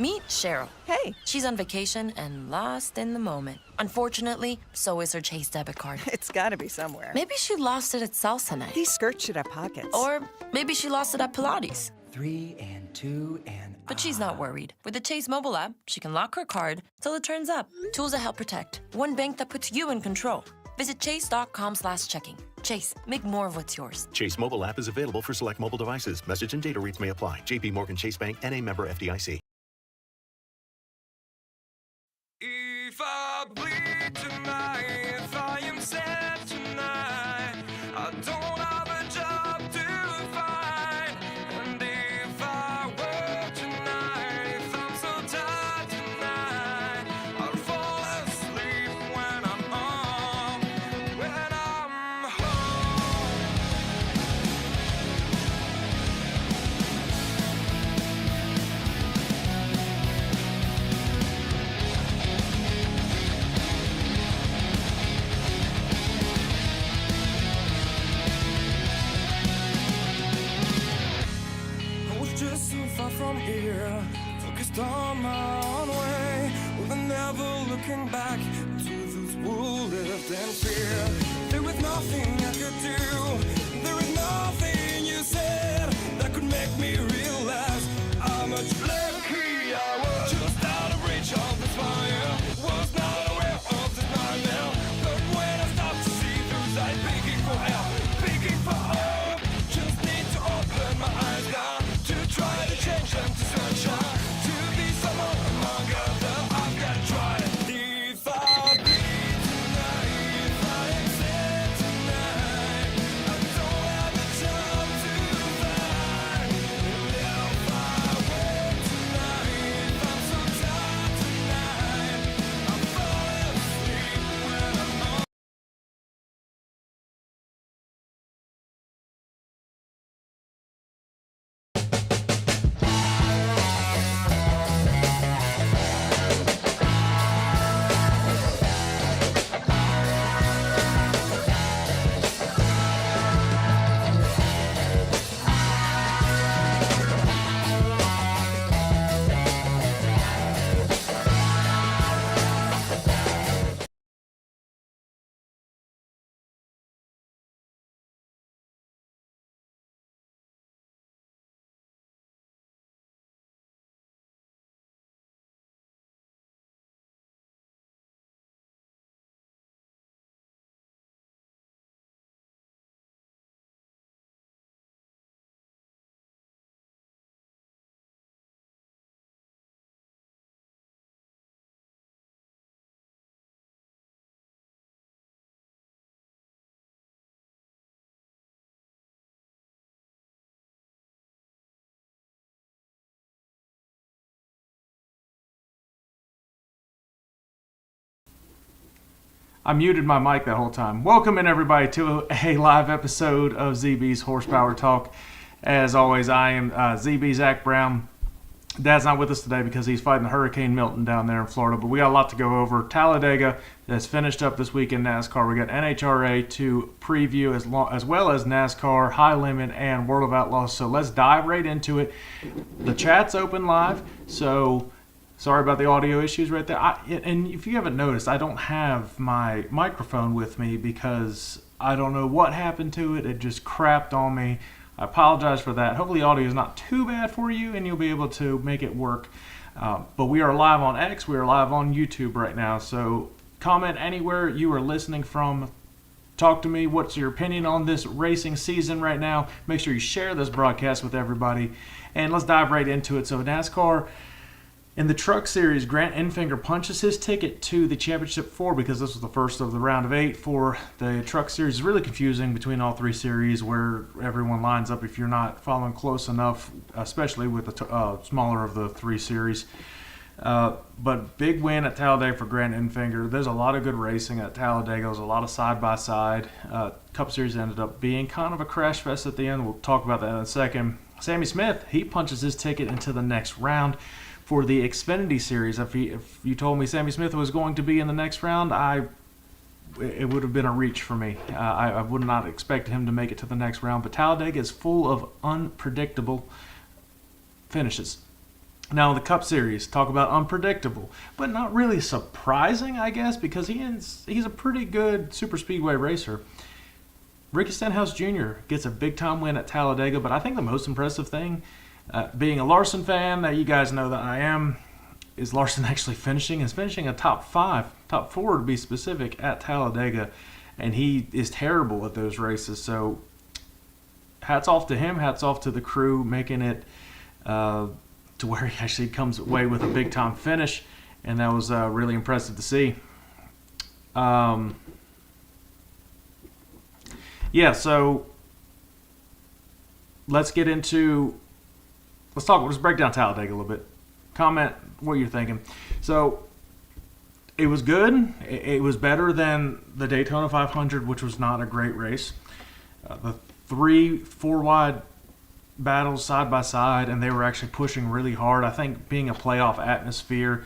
Meet Cheryl. Hey. She's on vacation and lost in the moment. Unfortunately, so is her Chase debit card. It's gotta be somewhere. Maybe she lost it at salsa night. These skirts should have pockets. Or maybe she lost it at Pilates. 3 and 2 and... But she's not worried. With the Chase mobile app, she can lock her card till it turns up. Tools that help protect. One bank that puts you in control. Visit chase.com/checking. Chase, make more of what's yours. Chase mobile app is available for select mobile devices. Message and data rates may apply. JP Morgan Chase Bank, N.A. member FDIC. If I bleed tonight, if I am sad tonight, I don't have a job to find. And if I work tonight, if I'm so tired tonight, I'll fall asleep when I'm home, when I'm home. I was just so far from here, focused on my own way, with never looking back to those who lived in fear. There was nothing I could do, there was nothing you said that could make me realize how much lucky I was. Just out of reach of the fire, was not aware of the nightmare. But when I stopped to see through sight, begging for help, begging for hope, just need to open my eyes now to try to change them to sunshine, to be someone among others. I've got to try it. If I bleed tonight, if I am sad tonight, I don't have a job to find. And if I work tonight, if I'm so tired tonight, I fall asleep when I'm home. I muted my mic that whole time. Welcome in, everybody, to a live episode of ZB's Horsepower Talk. As always, I am ZB Zach Brown. Dad's not with us today because he's fighting Hurricane Milton down there in Florida, but we got a lot to go over. Talladega that's finished up this week in NASCAR. We got NHRA to preview as well as NASCAR, High Limit, and World of Outlaws. So let's dive right into it. The chat's open live, so sorry about the audio issues right there. And if you haven't noticed, I don't have my microphone with me because I don't know what happened to it. It just crapped on me. I apologize for that. Hopefully audio is not too bad for you and you'll be able to make it work. But we are live on X. We are live on YouTube right now. So comment anywhere you are listening from. Talk to me. What's your opinion on this racing season right now? Make sure you share this broadcast with everybody. And let's dive right into it. So NASCAR, in the Truck Series, Grant Enfinger punches his ticket to the Championship 4 because this was the first of the round of 8 for the Truck Series. It's really confusing between all three series where everyone lines up if you're not following close enough, especially with the smaller of the three series. But big win at Talladega for Grant Enfinger. There's a lot of good racing at Talladega. There's a lot of side-by-side. Cup Series ended up being kind of a crash fest at the end. We'll talk about that in a second. Sammy Smith, he punches his ticket into the next round for the Xfinity Series. If you told me Sammy Smith was going to be in the next round, it would have been a reach for me. I would not expect him to make it to the next round. But Talladega is full of unpredictable finishes. Now, the Cup Series, talk about unpredictable, but not really surprising, I guess, because he's a pretty good super speedway racer. Ricky Stenhouse Jr. gets a big-time win at Talladega, but I think the most impressive thing, being a Larson fan that you guys know that I am, is Larson actually finishing a top 4 to be specific, at Talladega, and he is terrible at those races. So hats off to him, hats off to the crew making it to where he actually comes away with a big time finish, and that was really impressive to see. So let's break down Talladega a little bit. Comment what you're thinking. So it was good. It was better than the Daytona 500, which was not a great race. The 3-4 wide battles side by side, and they were actually pushing really hard. I think being a playoff atmosphere,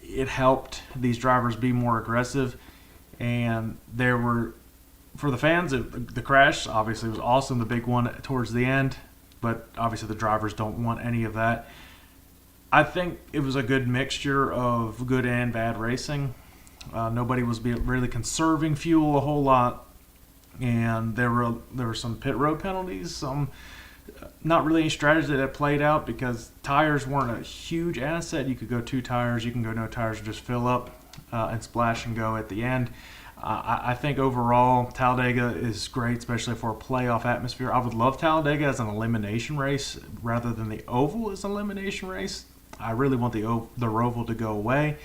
it helped these drivers be more aggressive. And there were, for the fans, the crash obviously was awesome, the big one towards the end, but obviously the drivers don't want any of that. I think it was a good mixture of good and bad racing. Nobody was really conserving fuel a whole lot, and there were some pit road penalties, some not really any strategy that played out because tires weren't a huge asset. You could go 2 tires, you can go no tires, just fill up and splash and go at the end. I think overall Talladega is great, especially for a playoff atmosphere. I would love Talladega as an elimination race rather than the Oval as an elimination race. I really want the Roval to go away.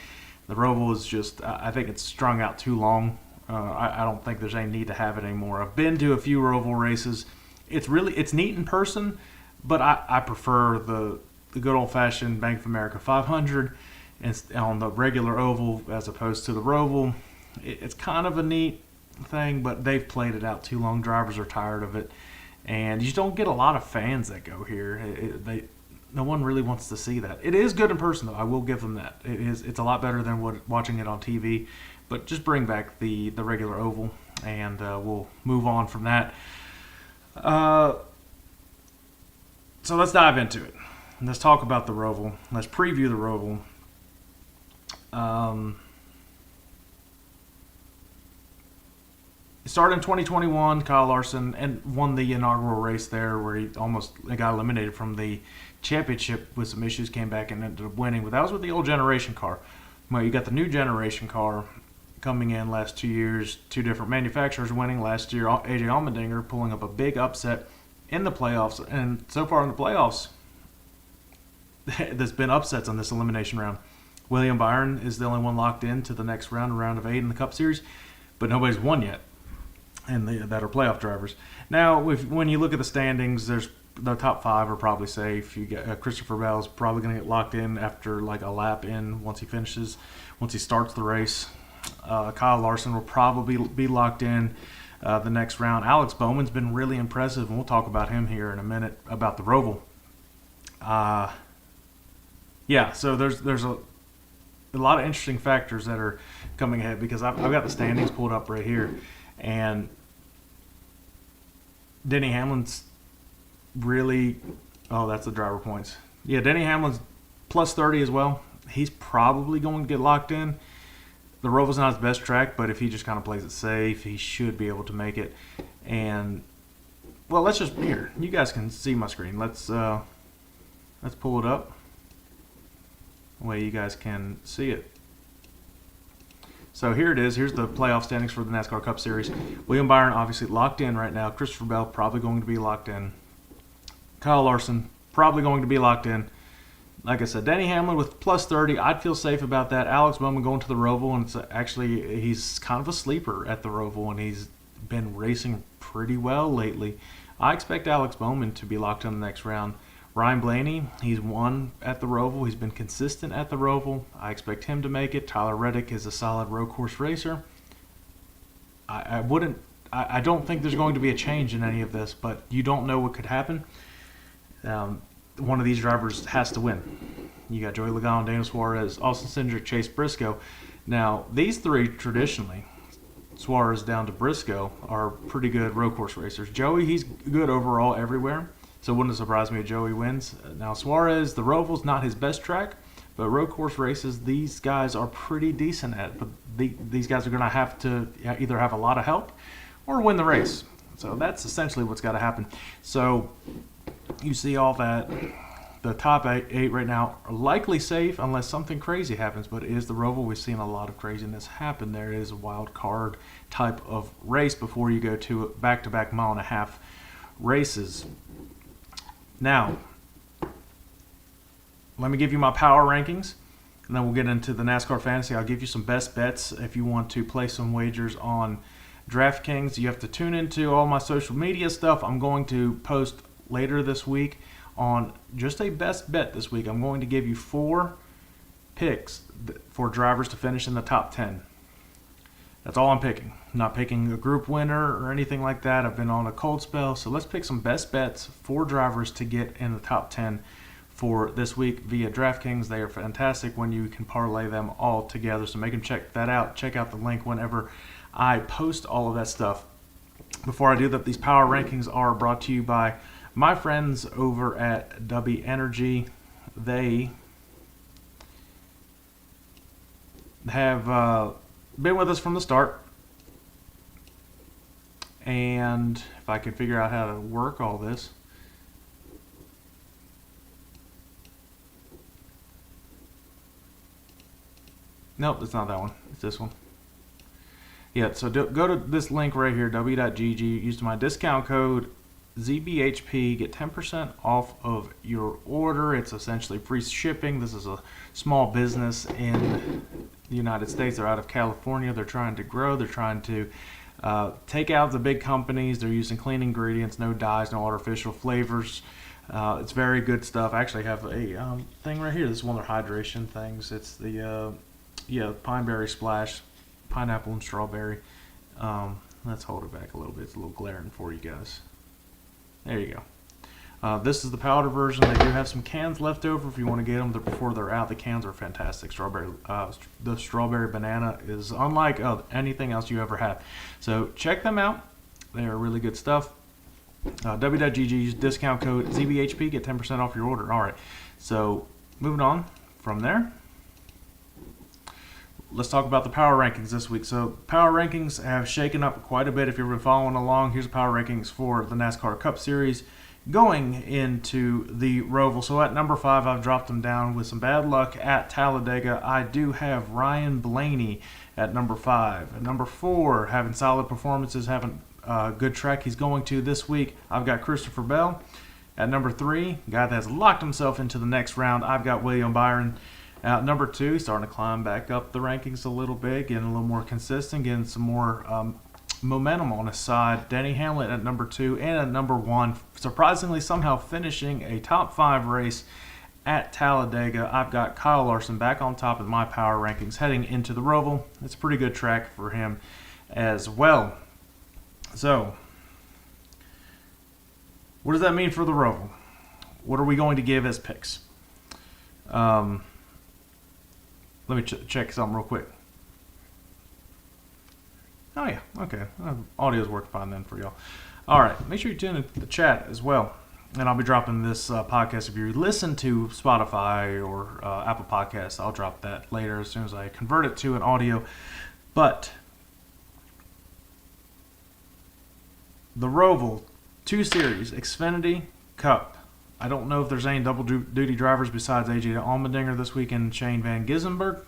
The Roval is just, I think it's strung out too long. I don't think there's any need to have it anymore. I've been to a few Roval races. It's neat in person, but I prefer the good old-fashioned Bank of America 500 and on the regular oval as opposed to the Roval. It's kind of a neat thing, but they've played it out too long. Drivers are tired of it, and you just don't get a lot of fans that go here. No one really wants to see that. It is good in person, though. I will give them that. It's a lot better than watching it on TV. But just bring back the regular oval, and we'll move on from that. So let's dive into it. Let's talk about the Roval. Let's preview the Roval. It started in 2021, Kyle Larson, and won the inaugural race there where he got eliminated from the championship with some issues, came back and ended up winning. But that was with the old generation car. Well, you got the new generation car coming in last 2 years, 2 different manufacturers winning. Last year, AJ Allmendinger pulling up a big upset in the playoffs. And so far in the playoffs, there's been upsets on this elimination round. William Byron is the only one locked in to the next round of 8 in the Cup Series, but nobody's won yet, and that are playoff drivers. Now, when you look at the standings, there's the top 5 are probably safe. You get Christopher Bell's probably going to get locked in after like a lap in once he starts the race. Kyle Larson will probably be locked in the next round. Alex Bowman's been really impressive, and we'll talk about him here in a minute about the Roval. So there's a lot of interesting factors that are coming ahead because I've got the standings pulled up right here, and Denny Hamlin's really, that's the driver points. Yeah, Denny Hamlin's plus 30 as well. He's probably going to get locked in. The Roval's not his best track, but if he just kind of plays it safe, he should be able to make it. And let's just here. You guys can see my screen. Let's pull it up. The way you guys can see it. So here it is. Here's the playoff standings for the NASCAR Cup Series. William Byron obviously locked in right now. Christopher Bell probably going to be locked in. Kyle Larson probably going to be locked in. Like I said, Denny Hamlin with plus 30. I'd feel safe about that. Alex Bowman going to the Roval, and he's kind of a sleeper at the Roval, and he's been racing pretty well lately. I expect Alex Bowman to be locked in the next round. Ryan Blaney, he's won at the Roval. He's been consistent at the Roval. I expect him to make it. Tyler Reddick is a solid road course racer. I don't think there's going to be a change in any of this, but you don't know what could happen. One of these drivers has to win. You got Joey Logano, Daniel Suarez, Austin Cindric, Chase Briscoe. Now, these 3 traditionally, Suarez down to Briscoe, are pretty good road course racers. Joey, he's good overall everywhere. so it wouldn't surprise me if Joey wins. Now, Suarez, the Roval's not his best track, but road course races, these guys are pretty decent at. But these guys are going to have to either have a lot of help or win the race. So that's essentially what's got to happen. So you see all that. The top eight right now are likely safe unless something crazy happens, but it is the Roval. We've seen a lot of craziness happen. There is a wild card type of race before you go to back-to-back mile-and-a-half races. Now, let me give you my power rankings, and then we'll get into the NASCAR Fantasy. I'll give you some best bets if you want to place some wagers on DraftKings. You have to tune into all my social media stuff. I'm going to post later this week on just a best bet this week. I'm going to give you 4 picks for drivers to finish in the top 10. That's all I'm picking. I'm not picking a group winner or anything like that. I've been on a cold spell. So let's pick some best bets for drivers to get in the top 10 for this week via DraftKings. They are fantastic when you can parlay them all together. So make them check that out. Check out the link whenever I post all of that stuff. Before I do that, these power rankings are brought to you by my friends over at W Energy. They have been with us from the start. And if I can figure out how to work all this. Nope, it's not that one. It's this one. Yeah, so go to this link right here, w.gg. Use my discount code ZBHP, get 10% off of your order. It's essentially free shipping. This is a small business in the United States. They're out of California. They're trying to grow. They're trying to take out the big companies. They're using clean ingredients, no dyes, no artificial flavors. It's very good stuff. I actually have a thing right here. This is one of their hydration things. It's the Pine Berry Splash, pineapple and strawberry. Let's hold it back a little bit. It's a little glaring for you guys. There you go. This is the powder version. They do have some cans left over if you want to get them before they're out. The cans are fantastic. The strawberry banana is unlike anything else you ever have. So check them out. They are really good stuff. W.gg, use discount code ZBHP, get 10% off your order. All right. So moving on from there. Let's talk about the power rankings this week. So power rankings have shaken up quite a bit. If you've been following along, here's the power rankings for the NASCAR Cup Series going into the Roval. So at number 5, I've dropped them down with some bad luck at Talladega. I do have Ryan Blaney at number 5. At number 4, having solid performances, having a good track he's going to this week, I've got Christopher Bell. At number 3, guy that has locked himself into the next round, I've got William Byron. At number 2, starting to climb back up the rankings a little bit, getting a little more consistent, getting some more momentum on his side. Denny Hamlin at number 2, and at number 1, surprisingly somehow finishing a top 5 race at Talladega. I've got Kyle Larson back on top of my power rankings heading into the Roval. It's a pretty good track for him as well. So, what does that mean for the Roval? What are we going to give as picks? Let me check something real quick. Oh, yeah. Okay. Audio's working fine then for y'all. All right. Make sure you tune into the chat as well. And I'll be dropping this podcast. If you listen to Spotify or Apple Podcasts, I'll drop that later as soon as I convert it to an audio. But the Roval 2 Series, Xfinity Cup. I don't know if there's any double-duty drivers besides A.J. Allmendinger this weekend and Shane Van Gisbergen.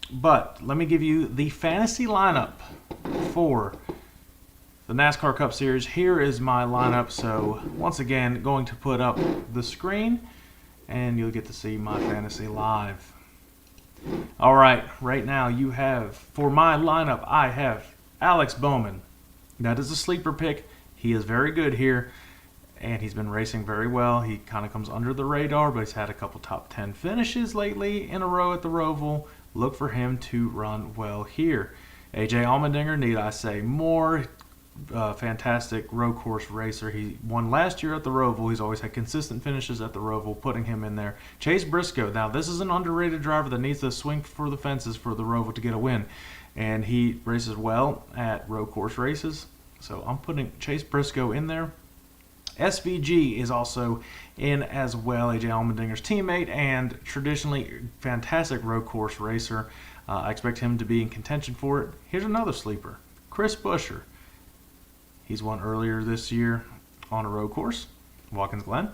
But let me give you the fantasy lineup for the NASCAR Cup Series. Here is my lineup. So, once again, going to put up the screen, and you'll get to see my fantasy live. All right, right now you have, for my lineup, I have Alex Bowman. That is a sleeper pick. He is very good here, and he's been racing very well. He kind of comes under the radar, but he's had a couple top 10 finishes lately in a row at the Roval. Look for him to run well here. A.J. Allmendinger, need I say more? Fantastic road course racer. He won last year at the Roval. He's always had consistent finishes at the Roval, putting him in there. Chase Briscoe. Now, this is an underrated driver that needs to swing for the fences for the Roval to get a win. And he races well at road course races. So I'm putting Chase Briscoe in there. SVG is also in as well, AJ Allmendinger's teammate and traditionally fantastic road course racer. I expect him to be in contention for it. Here's another sleeper, Chris Buescher. He's won earlier this year on a road course, Watkins Glen.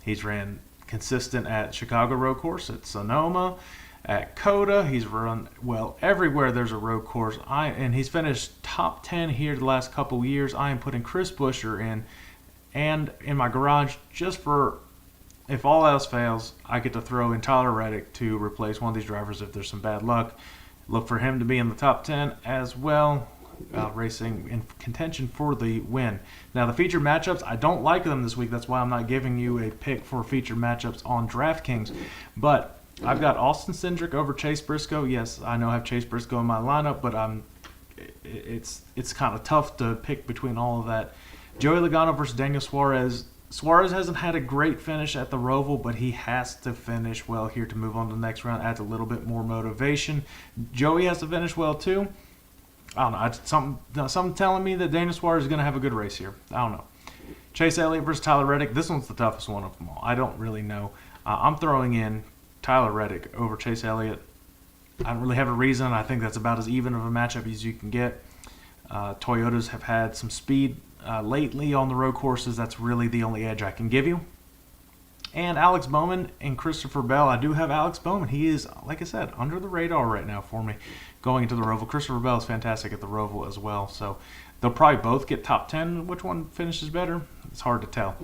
He's ran consistent at Chicago road course, at Sonoma, at COTA. He's run well everywhere there's a road course. And he's finished top 10 here the last couple years. I am putting Chris Buescher in, and in my garage, just for if all else fails, I get to throw in Tyler Reddick to replace one of these drivers if there's some bad luck. Look for him to be in the top 10 as well, racing in contention for the win. Now, the featured matchups, I don't like them this week. That's why I'm not giving you a pick for featured matchups on DraftKings. But I've got Austin Cindric over Chase Briscoe. Yes, I know I have Chase Briscoe in my lineup, but it's kind of tough to pick between all of that. Joey Logano versus Daniel Suarez. Suarez hasn't had a great finish at the Roval, but he has to finish well here to move on to the next round. Adds a little bit more motivation. Joey has to finish well too. I don't know. Something telling me that Daniel Suarez is going to have a good race here. I don't know. Chase Elliott versus Tyler Reddick. This one's the toughest one of them all. I don't really know. I'm throwing in Tyler Reddick over Chase Elliott. I don't really have a reason. I think that's about as even of a matchup as you can get. Toyotas have had some speed lately on the road courses. That's really the only edge I can give you. And Alex Bowman and Christopher Bell. I do have Alex Bowman. He is, like I said, under the radar right now for me going into the Roval. Christopher Bell is fantastic at the Roval as well. So they'll probably both get top 10. Which one finishes better? It's hard to tell.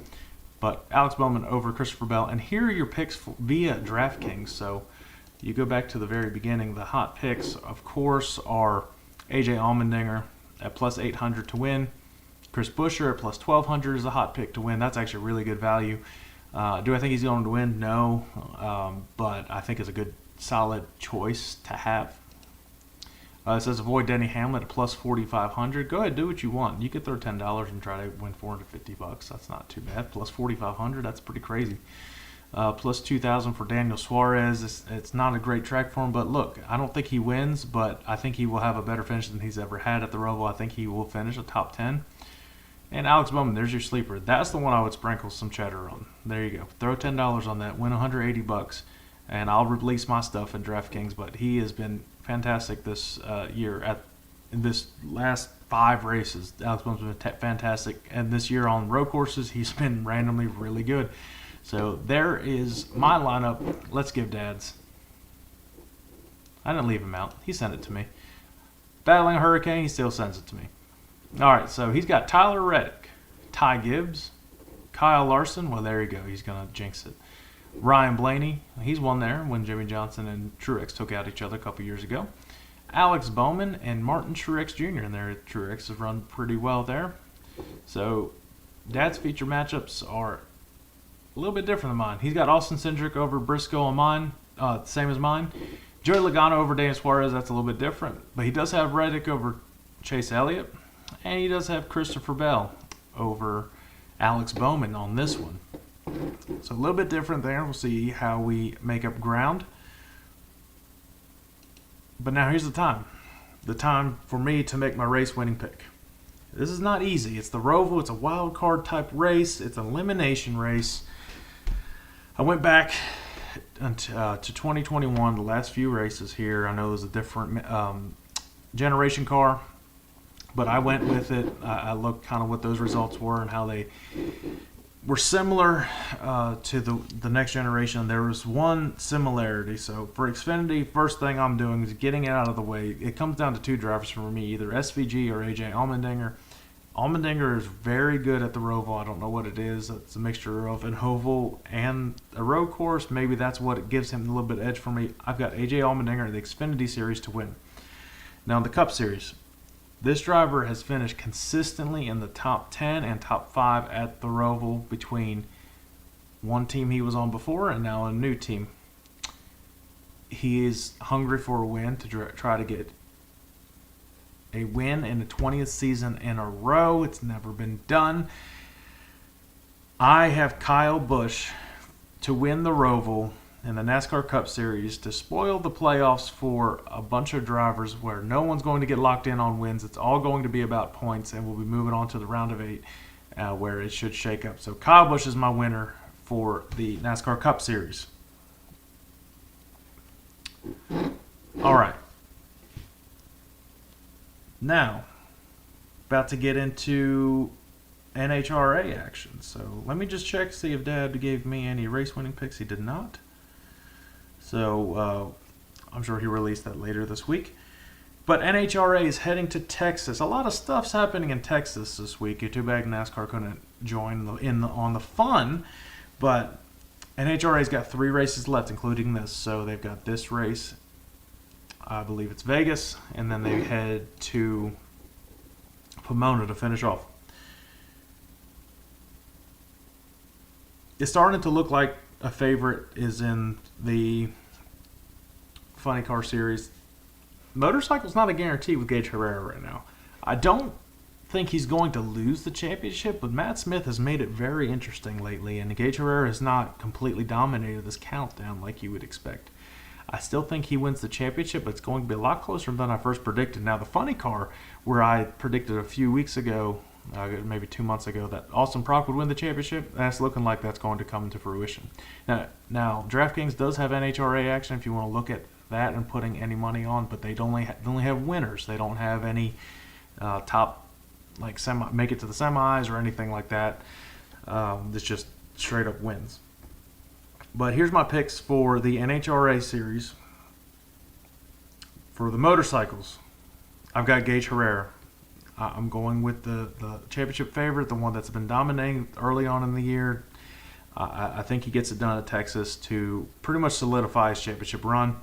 But Alex Bowman over Christopher Bell. And here are your picks via DraftKings. So you go back to the very beginning. The hot picks, of course, are AJ Allmendinger at plus 800 to win. Chris Buescher at plus 1,200 is a hot pick to win. That's actually really good value. Do I think he's going to win? No. But I think it's a good, solid choice to have. It says avoid Denny Hamlin at plus 4,500. Go ahead, do what you want. You could throw $10 and try to win $450. That's not too bad. Plus 4,500, that's pretty crazy. Plus 2,000 for Daniel Suarez. It's not a great track for him, but look, I don't think he wins, but I think he will have a better finish than he's ever had at the Roval. I think he will finish a top 10. And Alex Bowman, there's your sleeper. That's the one I would sprinkle some cheddar on. There you go. Throw $10 on that, win $180, and I'll release my stuff in DraftKings. But he has been fantastic this year in this last 5 races. Alex Bowman's been fantastic, and this year on road courses, he's been randomly really good. So there is my lineup. Let's give Dad's. I didn't leave him out. He sent it to me. Battling a hurricane, he still sends it to me. All right, so he's got Tyler Reddick, Ty Gibbs, Kyle Larson. Well, there you go. He's going to jinx it. Ryan Blaney. He's won there when Jimmy Johnson and Truex took out each other a couple years ago. Alex Bowman and Martin Truex Jr. in there. Truex has run pretty well there. So Dad's feature matchups are a little bit different than mine. He's got Austin Cindric over Briscoe on mine, same as mine. Joey Logano over Daniel Suarez, that's a little bit different. But he does have Reddick over Chase Elliott. And he does have Christopher Bell over Alex Bowman on this one. So a little bit different there. We'll see how we make up ground. But now here's the time. The time for me to make my race winning pick. This is not easy. It's the Roval. It's a wild card type race. It's an elimination race. I went back to 2021, the last few races here. I know it was a different generation car. But I went with it. I looked kind of what those results were and how they were similar to the next generation. There was one similarity. So for Xfinity, first thing I'm doing is getting it out of the way. It comes down to 2 drivers for me, either SVG or AJ Allmendinger. Allmendinger is very good at the Roval. I don't know what it is. It's a mixture of an oval and a road course. Maybe that's what it gives him a little bit edge for me. I've got AJ Allmendinger in the Xfinity Series to win. Now in the Cup Series, this driver has finished consistently in the top 10 and top 5 at the Roval between one team he was on before and now a new team. He is hungry for a win to try to get a win in the 20th season in a row. It's never been done. I have Kyle Busch to win the Roval in the NASCAR Cup Series to spoil the playoffs for a bunch of drivers where no one's going to get locked in on wins. It's all going to be about points, and we'll be moving on to the round of 8 where it should shake up. So Kyle Busch is my winner for the NASCAR Cup Series. All right. Now, about to get into NHRA action. So let me just check to see if Dad gave me any race winning picks. He did not. So I'm sure he released that later this week. But NHRA is heading to Texas. A lot of stuff's happening in Texas this week. Too bad NASCAR couldn't join on the fun. But NHRA's got 3 races left, including this. So they've got this race, I believe it's Vegas, and then they head to Pomona to finish off. It's starting to look like a favorite is in the Funny Car Series. Motorcycle's not a guarantee with Gage Herrera right now. I don't think he's going to lose the championship, but Matt Smith has made it very interesting lately, and Gage Herrera has not completely dominated this countdown like you would expect. I still think he wins the championship, but it's going to be a lot closer than I first predicted. Now, the Funny Car, where I predicted a few weeks ago, maybe 2 months ago, that Austin Prock would win the championship, that's looking like that's going to come into fruition. Now DraftKings does have NHRA action if you want to look at that and putting any money on, but they only have winners. They don't have any top, like, make it to the semis or anything like that. It's just straight up wins. But here's my picks for the NHRA series. For the motorcycles, I've got Gage Herrera. I'm going with the championship favorite, the one that's been dominating early on in the year. I think he gets it done at Texas to pretty much solidify his championship run.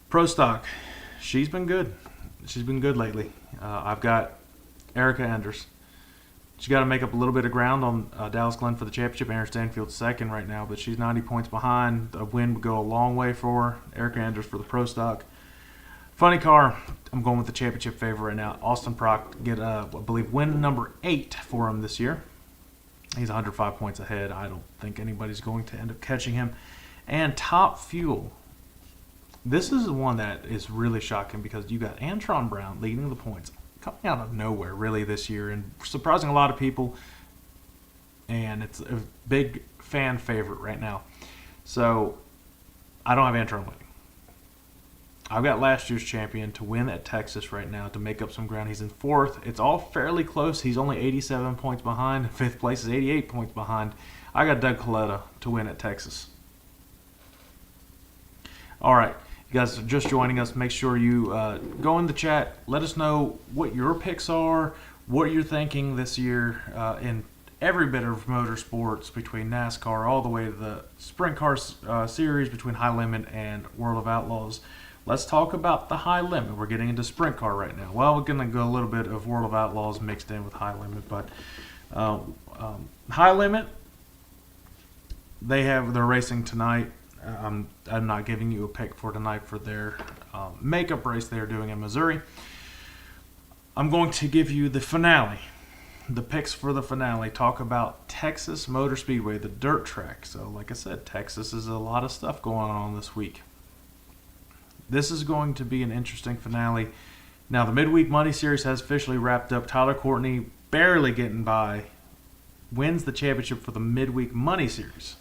Pro Stock, she's been good. She's been good lately. I've got Erica Enders. She's got to make up a little bit of ground on Dallas Glenn for the championship. Aaron Stanfield's second right now, but she's 90 points behind. A win would go a long way for her. Erica Enders for the Pro Stock. Funny Car, I'm going with the championship favorite right now. Austin Prock get, I believe, win number 8 for him this year. He's 105 points ahead. I don't think anybody's going to end up catching him. And Top Fuel. This is one that is really shocking because you got Antron Brown leading the points, coming out of nowhere really this year and surprising a lot of people. And it's a big fan favorite right now. So I don't have Antron winning. I've got last year's champion to win at Texas right now to make up some ground. He's in 4th. It's all fairly close. He's only 87 points behind. 5th place is 88 points behind. I got Doug Coletta to win at Texas. All right. You guys are just joining us. Make sure you go in the chat. Let us know what your picks are, what you're thinking this year in every bit of motorsports, between NASCAR all the way to the Sprint Car Series, between High Limit and World of Outlaws. Let's talk about the High Limit. We're getting into Sprint Car right now. Well, we're going to go a little bit of World of Outlaws mixed in with High Limit, but High Limit, they're racing tonight. I'm not giving you a pick for tonight for their makeup race they're doing in Missouri. I'm going to give you the finale, the picks for the finale. Talk about Texas Motor Speedway, the dirt track. So, like I said, Texas is a lot of stuff going on this week. This is going to be an interesting finale. Now, the Midweek Money Series has officially wrapped up. Tyler Courtney, barely getting by, wins the championship for the Midweek Money Series.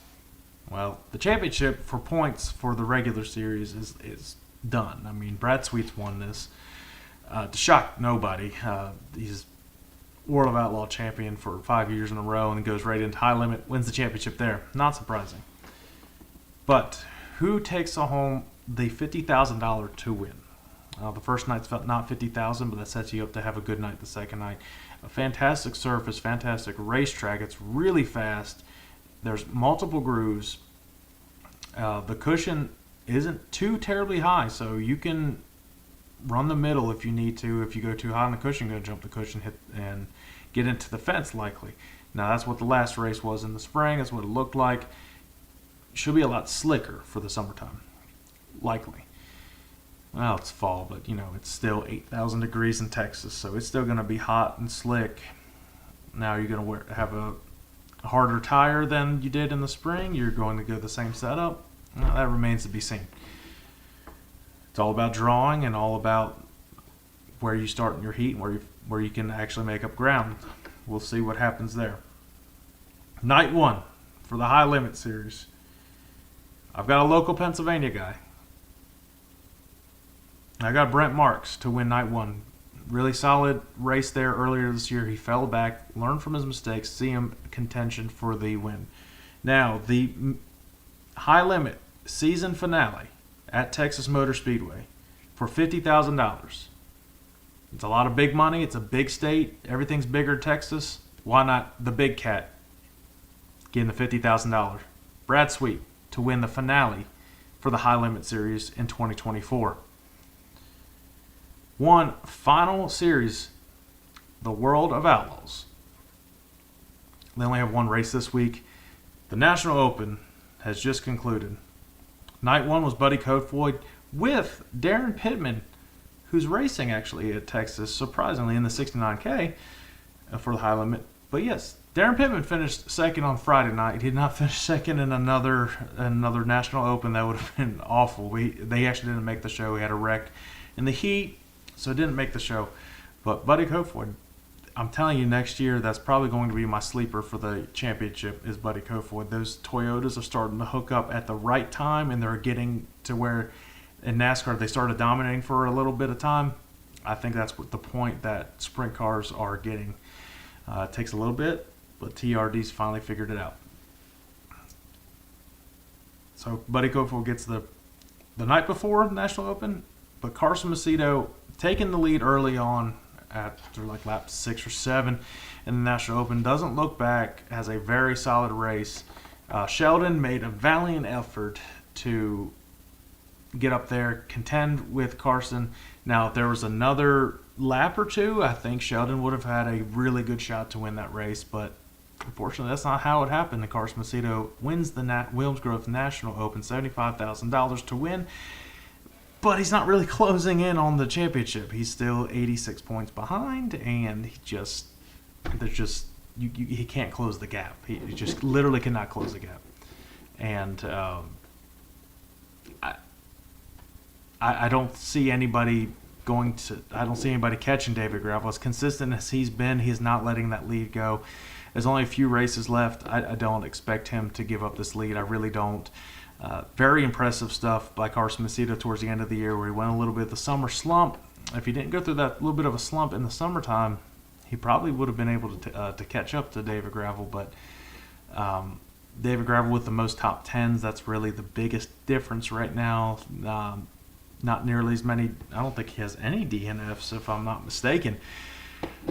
Well, the championship for points for the regular series is done. I mean, Brad Sweet's won this. To shock nobody, he's World of Outlaw champion for 5 years in a row and goes right into High Limit, wins the championship there. Not surprising. But who takes home the $50,000 to win? The first night's not $50,000, but that sets you up to have a good night the second night. A fantastic surface, fantastic racetrack. It's really fast. There's multiple grooves. The cushion isn't too terribly high, so you can run the middle if you need to. If you go too high on the cushion, you're going to jump the cushion, hit, and get into the fence likely. Now, that's what the last race was in the spring. That's what it looked like. Should be a lot slicker for the summertime, likely. Well, it's fall, but, it's still 8,000 degrees in Texas, so it's still going to be hot and slick. Now you're going to have a harder tire than you did in the spring, you're going to go the same setup. Well, that remains to be seen. It's all about drawing and all about where you start in your heat and where you can actually make up ground. We'll see what happens there. Night 1 for the High Limit Series. I've got a local Pennsylvania guy. I got Brent Marks to win Night 1. Really solid race there earlier this year. He fell back, learned from his mistakes, see him contention for the win. Now, the High Limit season finale at Texas Motor Speedway for $50,000. It's a lot of big money. It's a big state. Everything's bigger in Texas. Why not the big cat getting the $50,000? Brad Sweet to win the finale for the High Limit Series in 2024. One final series, the World of Outlaws. They only have one race this week. The National Open has just concluded. Night 1 was Buddy Kofoid with Darren Pittman, who's racing actually at Texas, surprisingly, in the 69K for the High Limit. But yes, Darren Pittman finished second on Friday night. He did not finish second in another National Open. That would have been awful. They actually didn't make the show. He had a wreck in the heat, so it didn't make the show. But Buddy Kofoid, I'm telling you, next year, that's probably going to be my sleeper for the championship is Buddy Kofoid. Those Toyotas are starting to hook up at the right time, and they're getting to where in NASCAR they started dominating for a little bit of time. I think that's what the point that sprint cars are getting. It takes a little bit, but TRD's finally figured it out. So Buddy Kofoid gets the night before National Open, but Carson Macedo taking the lead early on after like lap 6 or 7 in the National Open, doesn't look back, has a very solid race. Sheldon made a valiant effort to get up there, contend with Carson. Now, if there was another lap or two, I think Sheldon would have had a really good shot to win that race, but unfortunately, that's not how it happened. And Carson Macedo wins the Williams Grove National Open, $75,000 to win. But he's not really closing in on the championship. He's still 86 points behind, and he can't close the gap. He just literally cannot close the gap. And I don't see anybody catching David Gravel. As consistent as he's been, he's not letting that lead go. There's only a few races left. I don't expect him to give up this lead. I really don't. Very impressive stuff by Carson Macedo towards the end of the year, where he went a little bit of the summer slump. If he didn't go through that little bit of a slump in the summertime, he probably would have been able to catch up to David Gravel. But David Gravel with the most top 10s, that's really the biggest difference right now. Not nearly as many. I don't think he has any DNFs, if I'm not mistaken.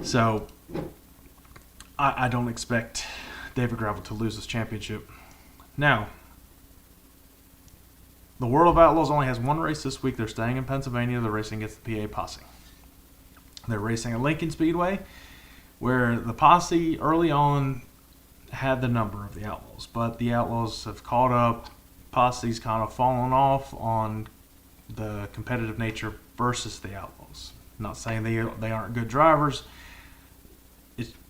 So I don't expect David Gravel to lose this championship. Now, the World of Outlaws only has one race this week. They're staying in Pennsylvania. They're racing against the PA Posse. They're racing at Lincoln Speedway, where the Posse early on had the number of the Outlaws, but the Outlaws have caught up. Posse's kind of fallen off on the competitive nature versus the Outlaws. I'm not saying they aren't good drivers.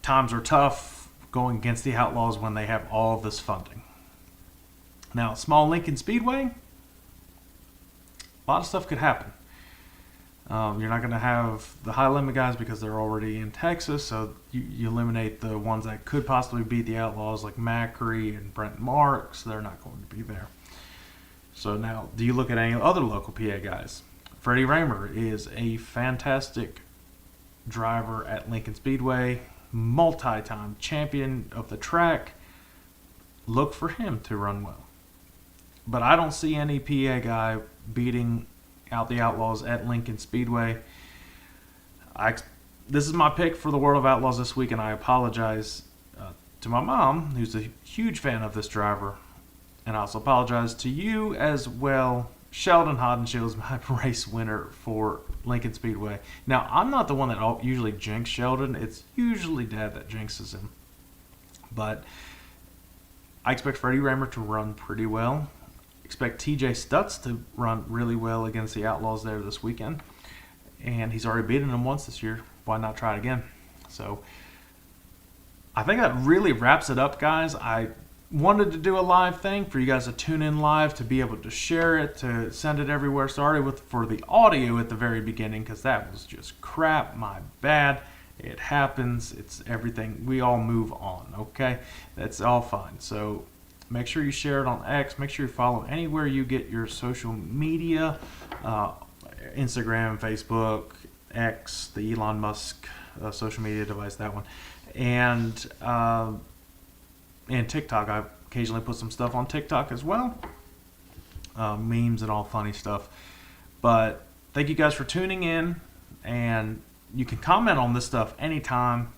Times are tough going against the Outlaws when they have all this funding. Now, small Lincoln Speedway, a lot of stuff could happen. You're not going to have the high limit guys because they're already in Texas, so you eliminate the ones that could possibly beat the Outlaws like Macri and Brent Marks. They're not going to be there. So now, do you look at any other local PA guys? Freddie Raymer is a fantastic driver at Lincoln Speedway, multi-time champion of the track. Look for him to run well. But I don't see any PA guy beating out the Outlaws at Lincoln Speedway. This is my pick for the World of Outlaws this week, and I apologize to my mom, who's a huge fan of this driver. And I also apologize to you as well. Sheldon Hodenshield is my race winner for Lincoln Speedway. Now, I'm not the one that usually jinx Sheldon. It's usually Dad that jinxes him. But I expect Freddie Raymer to run pretty well. Expect TJ Stutz to run really well against the Outlaws there this weekend. And he's already beaten them once this year. Why not try it again? So I think that really wraps it up, guys. I wanted to do a live thing for you guys to tune in live, to be able to share it, to send it everywhere. Sorry for the audio at the very beginning, because that was just crap. My bad. It happens. It's everything. We all move on, okay? That's all fine. So make sure you share it on X. Make sure you follow anywhere you get your social media, Instagram, Facebook, X, the Elon Musk social media device, that one, and TikTok. I occasionally put some stuff on TikTok as well, memes and all funny stuff. But thank you guys for tuning in, and you can comment on this stuff anytime.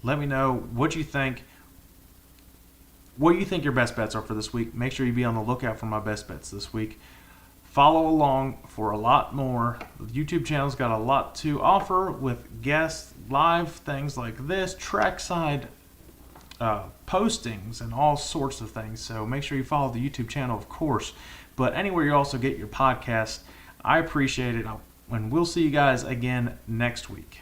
Let me know what you think. What you think your best bets are for this week. Make sure you be on the lookout for my best bets this week. Follow along for a lot more. The YouTube channel's got a lot to offer with guests, live things like this, trackside postings, and all sorts of things. So make sure you follow the YouTube channel, of course. But anywhere you also get your podcast, I appreciate it. And we'll see you guys again next week.